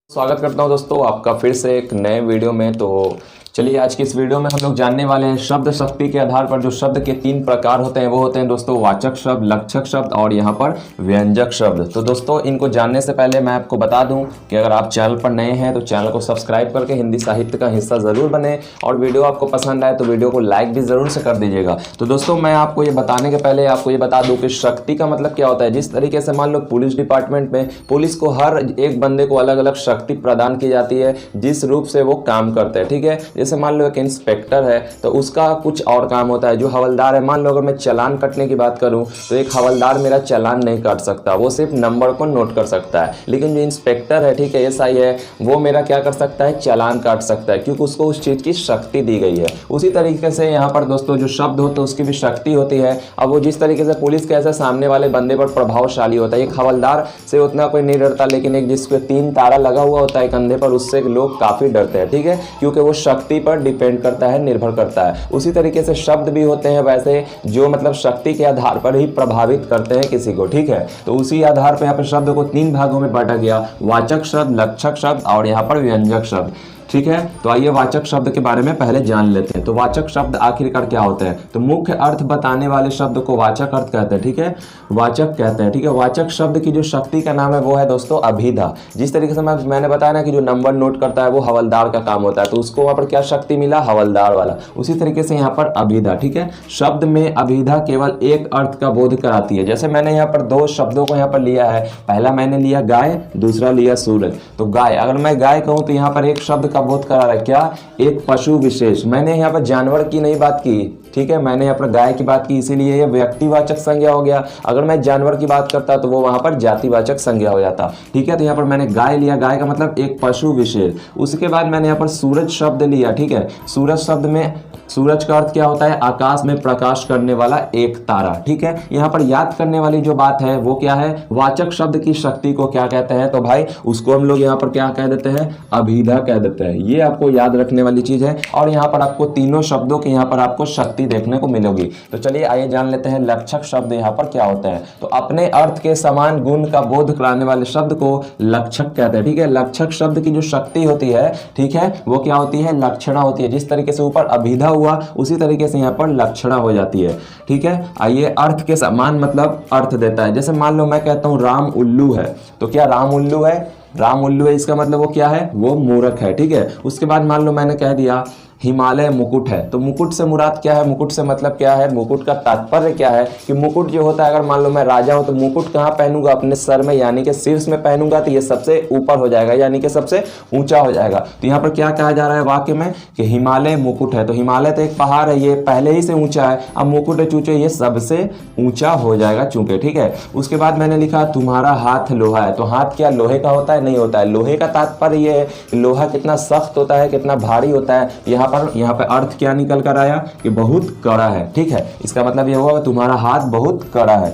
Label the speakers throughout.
Speaker 1: स्वागत करता हूं दोस्तों आपका फिर से एक नए वीडियो में। तो चलिए आज की इस वीडियो में हम लोग जानने वाले हैं शब्द शक्ति के आधार पर जो शब्द के 3 प्रकार होते हैं वो होते हैं दोस्तों वाचक शब्द, लक्षक शब्द और यहाँ पर व्यंजक शब्द। तो दोस्तों इनको जानने से पहले मैं आपको बता दूं कि अगर आप चैनल पर नए हैं तो चैनल को सब्सक्राइब करके हिंदी साहित्य का हिस्सा ज़रूर बने और वीडियो आपको पसंद आए तो वीडियो को लाइक भी ज़रूर से कर दीजिएगा। तो दोस्तों मैं आपको ये बताने के पहले आपको ये बता दूँ कि शक्ति का मतलब क्या होता है। जिस तरीके से मान लो पुलिस डिपार्टमेंट में पुलिस को हर एक बंदे को अलग अलग शक्ति प्रदान की जाती है जिस रूप से वो काम करते हैं, ठीक है। जैसे मान लो एक इंस्पेक्टर है तो उसका कुछ और काम होता है। जो हवलदार है, मान लो अगर मैं चालान कटने की बात करूं तो एक हवलदार मेरा चालान नहीं काट सकता, वो सिर्फ नंबर को नोट कर सकता है। लेकिन जो इंस्पेक्टर है, ठीक है, एसआई है, वो मेरा क्या कर सकता है, चालान काट सकता है, क्योंकि उसको उस चीज़ की शक्ति दी गई है। उसी तरीके से यहाँ पर दोस्तों जो शब्द होते हैं उसकी भी शक्ति होती है। अब वो जिस तरीके से पुलिस कैसे सामने वाले बंदे पर प्रभावशाली होता है, एक हवलदार से उतना कोई नहीं डरता, लेकिन एक जिसके 3 तारा लगा हुआ होता है कंधे पर, उससे लोग काफ़ी डरते हैं, ठीक है, क्योंकि वो शक्ति पर डिपेंड करता है, निर्भर करता है। उसी तरीके से शब्द भी होते हैं वैसे जो मतलब शक्ति के आधार पर ही प्रभावित करते हैं किसी को, ठीक है। तो उसी आधार पर यहाँ पर शब्द को 3 भागों में बांटा गया, वाचक शब्द, लक्षक शब्द और यहाँ पर व्यंजक शब्द, ठीक है। तो आइए वाचक शब्द के बारे में पहले जान लेते हैं। तो वाचक शब्द आखिरकार क्या होते हैं, तो मुख्य अर्थ बताने वाले शब्द को वाचक अर्थ कहते हैं, ठीक है, वाचक कहते हैं, ठीक है। वाचक शब्द की जो शक्ति का नाम है वो है दोस्तों अभिधा। जिस तरीके से मैंने बताया ना कि जो नंबर नोट करता है वो हवलदार का काम होता है, तो उसको वहां पर क्या शक्ति मिला, हवलदार वाला। उसी तरीके से यहाँ पर अभिधा, ठीक है। शब्द में अभिधा केवल एक अर्थ का बोध कराती है। जैसे मैंने यहाँ पर 2 शब्दों को यहाँ पर लिया है, पहला मैंने लिया गाय, दूसरा लिया सूरज। तो गाय, अगर मैं गाय कहूँ तो यहाँ पर एक शब्द का बोध करा रहा है, क्या, एक पशु विशेष। मैंने यहाँ पर जानवर की नहीं बात की, ठीक है, मैंने यहाँ पर गाय की बात की, इसीलिए ये व्यक्तिवाचक संज्ञा हो गया। अगर मैं जानवर की बात करता तो वो वहां पर जातिवाचक संज्ञा हो जाता, ठीक है। तो यहाँ पर मैंने गाय लिया, गाय का मतलब एक पशु विशेष। उसके बाद मैंने यहाँ पर सूरज शब्द लिया, ठीक है। सूरज शब्द में सूरज का अर्थ क्या होता है, आकाश में प्रकाश करने वाला एक तारा, ठीक है। यहाँ पर याद करने वाली जो बात है वो क्या है, वाचक शब्द की शक्ति को क्या कहते हैं, तो भाई उसको हम लोग यहाँ पर क्या कह देते हैं, अभिधा कह देते हैं। ये आपको याद रखने वाली चीज है और यहाँ पर आपको तीनों शब्दों की यहाँ पर आपको शक्ति देखने को मिलेगी। तो चलिए आइए जान लेते हैं लक्षक शब्द यहाँ पर क्या होते हैं। तो अपने अर्थ के समान गुण का बोध कराने वाले शब्द को लक्षक कहते हैं, ठीक है। लक्षक शब्द की जो शक्ति होती है, ठीक है, वो क्या होती है, लक्षणा होती है। जिस तरीके से ऊपर अभिधा हुआ उसी तरीके से यहाँ पर लक्षणा हो जाती है, ठीक है। आइए, अर्थ के समान मतलब अर्थ देता है। जैसे मान लो मैं कहता हूँ राम उल्लू है, तो क्या राम उल्लू है, राम उल्लू है, इसका मतलब वो क्या है, वो मूर्ख है, ठीक है। उसके बाद मान लो मैंने कह दिया हिमालय मुकुट है, तो मुकुट से मुराद क्या है, मुकुट से मतलब क्या है, मुकुट का तात्पर्य क्या है कि मुकुट जो होता है, अगर मान लो मैं राजा हूं तो मुकुट कहाँ पहनूंगा, अपने सर में यानी कि शीर्ष में पहनूंगा, तो ये सबसे ऊपर हो जाएगा यानी कि सबसे ऊंचा हो जाएगा। तो यहाँ पर क्या कहा जा रहा है वाक्य में कि हिमालय मुकुट है, तो हिमालय तो एक पहाड़ है, ये पहले ही से ऊंचा है, अब मुकुट है चूंकि ये सबसे ऊंचा हो जाएगा चूंकि, ठीक है। उसके बाद मैंने लिखा तुम्हारा हाथ लोहा है, तो हाथ क्या लोहे का होता है, नहीं होता है। लोहे का तात्पर्य ये है कि लोहा कितना सख्त होता है, कितना भारी होता है। यहाँ पे अर्थ क्या निकल कर आया कि बहुत कड़ा है, ठीक है। इसका मतलब ये हुआ तुम्हारा हाथ बहुत कड़ा है।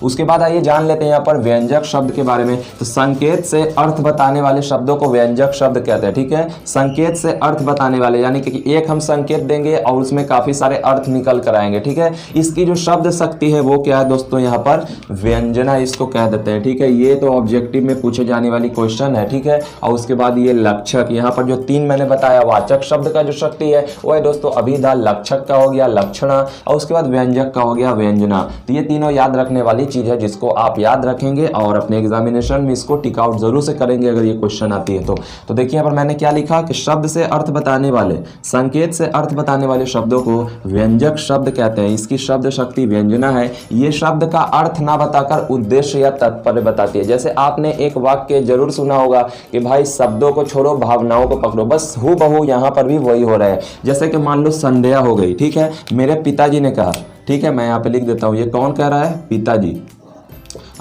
Speaker 1: उसके बाद आइए जान लेते हैं यहाँ पर व्यंजक शब्द के बारे में। तो संकेत से अर्थ बताने वाले शब्दों को व्यंजक शब्द कहते हैं, ठीक है। संकेत से अर्थ बताने वाले यानी कि एक हम संकेत देंगे और उसमें काफी सारे अर्थ निकल कर आएंगे, ठीक है। इसकी जो शब्द शक्ति है वो क्या है दोस्तों, यहाँ पर व्यंजना इसको कह देते हैं, ठीक है। ये तो ऑब्जेक्टिव में पूछे जाने वाली क्वेश्चन है, ठीक है। और उसके बाद ये लक्षक, यहाँ पर जो 3 मैंने बताया, वाचक शब्द का जो शक्ति है वो है दोस्तों अभिधा, लक्षक का हो गया लक्षणा और उसके बाद व्यंजक का हो गया व्यंजना। तो ये तीनों याद रखने वाली चीज है जिसको आप याद रखेंगे और अपने एग्जामिनेशन में इसको टिक आउट जरूर से करेंगे अगर ये क्वेश्चन आती है तो देखिए यहाँ पर मैंने क्या लिखा कि शब्द से अर्थ बताने वाले, संकेत से अर्थ बताने वाले शब्दों को व्यंजक शब्द कहते हैं। इसकी शब्द शक्ति व्यंजना है। ये शब्द का अर्थ ना बताकर उद्देश्य या तात्पर्य बताती है। जैसे आपने एक वाक्य जरूर सुना होगा कि भाई शब्दों को छोड़ो भावनाओं को पकड़ो, बस हूबहू यहाँ पर भी वही हो रहा है। जैसे कि मान लो संध्या हो गई, ठीक है, मेरे पिताजी ने कहा, ठीक है, मैं यहाँ पे लिख देता हूँ, ये कौन कह रहा है, पिताजी।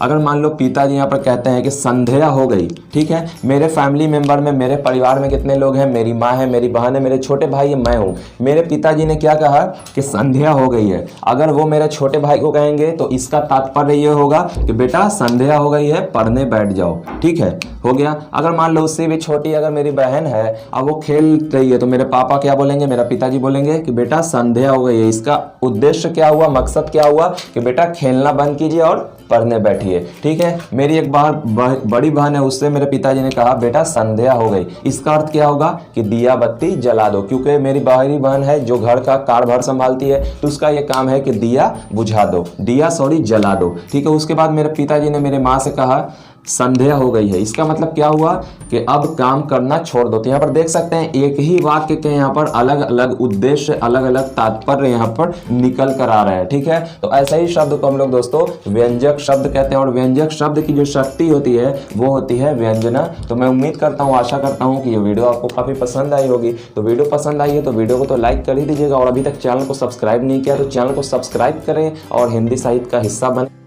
Speaker 1: अगर मान लो पिताजी यहाँ पर कहते हैं कि संध्या हो गई, ठीक है, मेरे फैमिली मेंबर में, मेरे परिवार में कितने लोग हैं, मेरी माँ है, मेरी बहन है, मेरे छोटे भाई है, मैं हूँ। मेरे पिताजी ने क्या कहा कि संध्या हो गई है। अगर वो मेरे छोटे भाई को कहेंगे तो इसका तात्पर्य ये होगा कि बेटा संध्या हो गई है, पढ़ने बैठ जाओ, ठीक है, हो गया। अगर मान लो उससे भी छोटी अगर मेरी बहन है, अब वो खेल रही है, तो मेरे पापा क्या बोलेंगे, मेरा पिताजी बोलेंगे कि बेटा संध्या हो गई है। इसका उद्देश्य क्या हुआ, मकसद क्या हुआ कि बेटा खेलना बंद कीजिए और पढ़ने बैठिए। ठीक है, मेरी एक बार बड़ी बहन है, उससे मेरे पिताजी ने कहा बेटा संध्या हो गई। इसका अर्थ क्या होगा कि दिया बत्ती जला दो, क्योंकि मेरी बड़ी बहन है जो घर का कारभार संभालती है, तो उसका ये काम है कि दिया बुझा दो, जला दो। ठीक है, उसके बाद मेरे पिताजी ने मेरे माँ से कहा संध्या हो गई है। इसका मतलब क्या हुआ कि अब काम करना छोड़ दो। तो यहाँ पर देख सकते हैं एक ही वाक्य के यहाँ पर अलग अलग उद्देश्य, अलग अलग तात्पर्य यहाँ पर निकल कर आ रहे हैं। ठीक है, तो ऐसा ही शब्द को हम लोग दोस्तों व्यंजक शब्द कहते हैं, और व्यंजक शब्द की जो शक्ति होती है वो होती है व्यंजना। तो मैं उम्मीद करता हूँ, आशा करता हूँ कि ये वीडियो आपको काफ़ी पसंद आई होगी। तो वीडियो पसंद आई है तो वीडियो को तो लाइक कर ही दीजिएगा, और अभी तक चैनल को सब्सक्राइब नहीं किया तो चैनल को सब्सक्राइब करें और हिंदी साहित्य का हिस्सा बने।